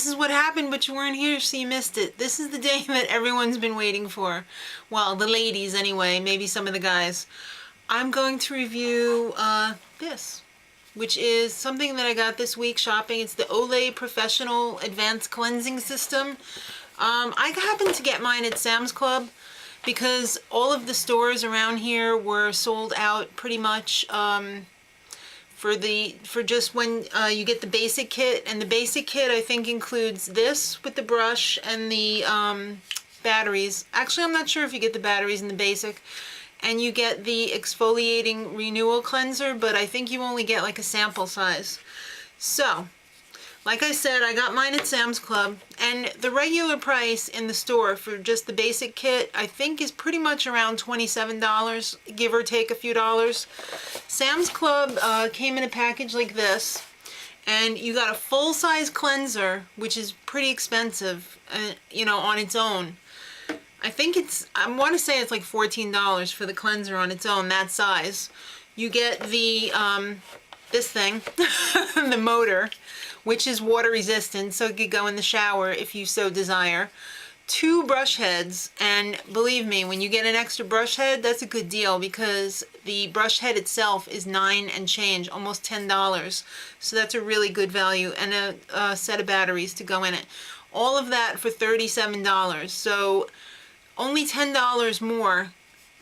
this is what happened, but you weren't here, so you missed it. This is the day that everyone's been waiting for. Well, the ladies anyway, maybe some of the guys. I'm going to review this, which is something that I got this week shopping. It's the Olay Professional Advanced Cleansing System. I happened to get mine at Sam's Club because all of the stores around here were sold out pretty much for just when you get the basic kit. And the basic kit I think includes this with the brush and the batteries. Actually, I'm not sure if you get the batteries in the basic. And you get the exfoliating renewal cleanser, but I think you only get like a sample size. So, like I said, I got mine at Sam's Club, and the regular price in the store for just the basic kit, I think is pretty much around $27, give or take a few dollars. Sam's Club came in a package like this, and you got a full-size cleanser, which is pretty expensive, you know, on its own. I think I want to say it's like $14 for the cleanser on its own, that size. You get the, this thing, the motor, which is water resistant, so it could go in the shower if you so desire. 2 brush heads, and believe me, when you get an extra brush head, that's a good deal because the brush head itself is $9 and change, almost $10. So that's a really good value, and a set of batteries to go in it. All of that for $37. So only $10 more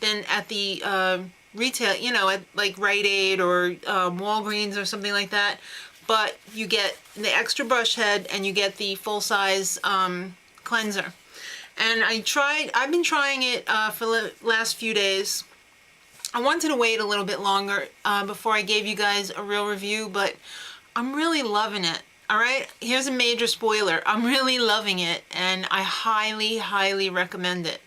than at the retail, you know, at like Rite Aid or Walgreens or something like that. But you get the extra brush head and you get the full-size cleanser. And I've been trying it for the last few days. I wanted to wait a little bit longer before I gave you guys a real review, but I'm really loving it. All right, here's a major spoiler. I'm really loving it, and I highly, highly recommend it.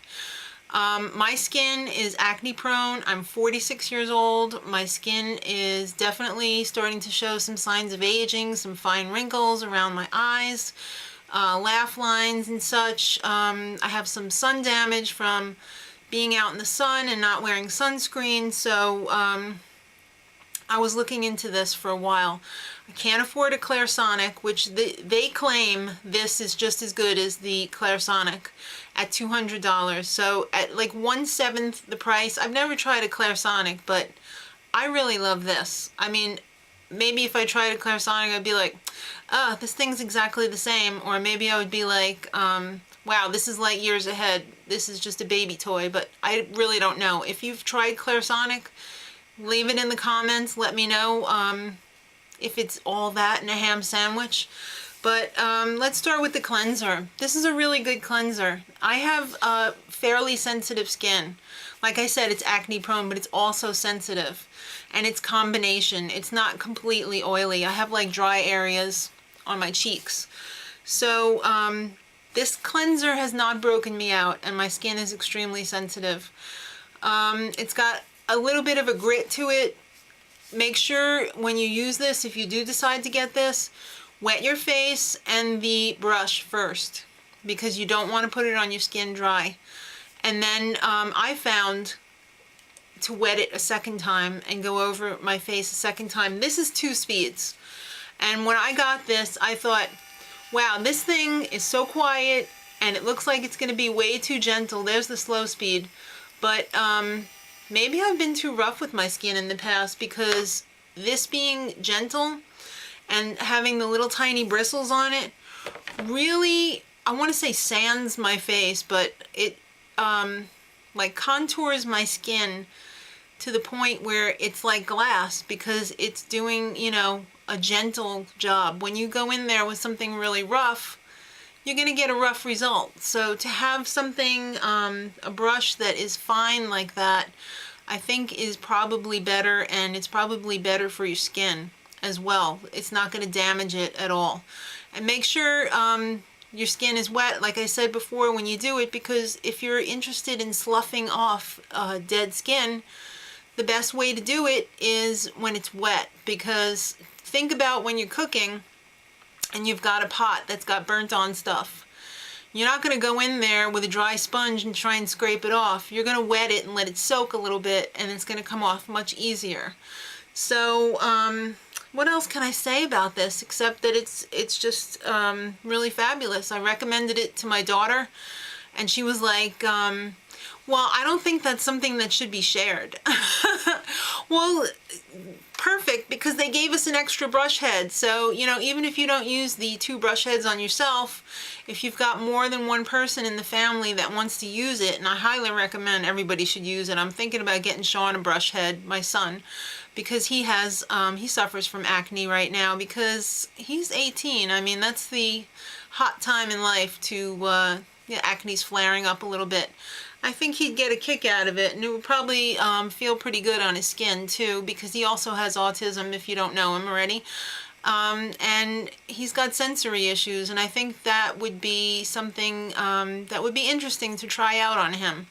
My skin is acne prone. I'm 46 years old. My skin is definitely starting to show some signs of aging, some fine wrinkles around my eyes, laugh lines and such. I have some sun damage from being out in the sun and not wearing sunscreen, so I was looking into this for a while. I can't afford a Clairsonic, which they claim this is just as good as the Clairsonic at $200. So at like 1/7 the price. I've never tried a Clairsonic, but I really love this. I mean, maybe if I tried a Clairsonic, I'd be like, oh, this thing's exactly the same. Or maybe I would be like, wow, this is like years ahead. This is just a baby toy. But I really don't know. If you've tried Clairsonic, leave it in the comments. Let me know if it's all that in a ham sandwich. But let's start with the cleanser. This is a really good cleanser. I have fairly sensitive skin. Like I said, it's acne prone, but it's also sensitive. And it's combination. It's not completely oily. I have like dry areas on my cheeks. So this cleanser has not broken me out, and my skin is extremely sensitive. It's got a little bit of a grit to it. Make sure when you use this, if you do decide to get this, wet your face and the brush first, because you don't want to put it on your skin dry. And then I found to wet it a second time and go over my face a second time. This is 2 speeds. And when I got this, I thought, wow, this thing is so quiet and it looks like it's going to be way too gentle. There's the slow speed. But maybe I've been too rough with my skin in the past, because this being gentle and having the little tiny bristles on it really, I want to say sands my face, but it like contours my skin to the point where it's like glass, because it's doing, you know, a gentle job. When you go in there with something really rough, you're going to get a rough result. So to have something, a brush that is fine like that, I think is probably better, and it's probably better for your skin as well. It's not going to damage it at all. And make sure your skin is wet, like I said before, when you do it, because if you're interested in sloughing off dead skin, the best way to do it is when it's wet. Because think about when you're cooking and you've got a pot that's got burnt on stuff. You're not going to go in there with a dry sponge and try and scrape it off. You're going to wet it and let it soak a little bit, and it's going to come off much easier. So what else can I say about this except that it's just really fabulous. I recommended it to my daughter, and she was like, well, I don't think that's something that should be shared. Well, perfect, because they gave us an extra brush head. So, you know, even if you don't use the 2 brush heads on yourself, if you've got more than one person in the family that wants to use it, and I highly recommend everybody should use it. I'm thinking about getting Sean a brush head, my son, because he has, he suffers from acne right now because he's 18. I mean, that's the hot time in life to, yeah, acne's flaring up a little bit. I think he'd get a kick out of it, and it would probably feel pretty good on his skin too, because he also has autism, if you don't know him already. And he's got sensory issues, and I think that would be something that would be interesting to try out on him.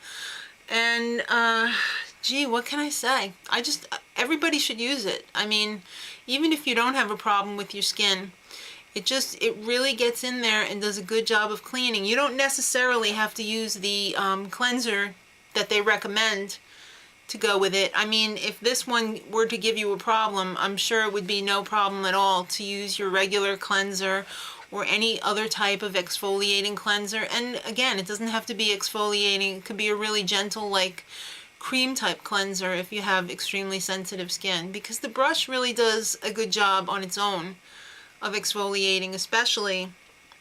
And gee, what can I say? Everybody should use it. I mean, even if you don't have a problem with your skin, it really gets in there and does a good job of cleaning. You don't necessarily have to use the cleanser that they recommend to go with it. I mean, if this one were to give you a problem, I'm sure it would be no problem at all to use your regular cleanser or any other type of exfoliating cleanser. And again, it doesn't have to be exfoliating. It could be a really gentle, like, cream type cleanser if you have extremely sensitive skin, because the brush really does a good job on its own of exfoliating, especially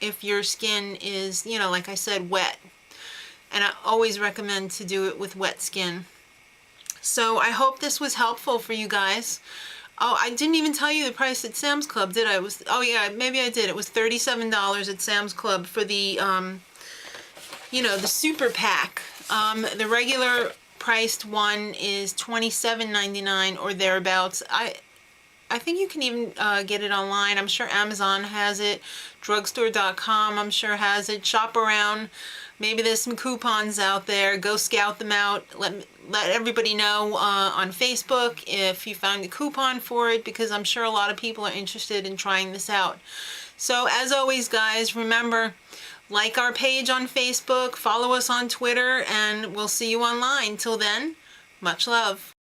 if your skin is, you know, like I said, wet. And I always recommend to do it with wet skin. So I hope this was helpful for you guys. Oh, I didn't even tell you the price at Sam's Club, did I? Oh yeah, maybe I did. It was $37 at Sam's Club for the, you know, the super pack. The regular priced one is $27.99 or thereabouts. I think you can even get it online. I'm sure Amazon has it. Drugstore.com, I'm sure, has it. Shop around. Maybe there's some coupons out there. Go scout them out. Let everybody know on Facebook if you found a coupon for it, because I'm sure a lot of people are interested in trying this out. So as always, guys, remember, like our page on Facebook, follow us on Twitter, and we'll see you online. Till then, much love.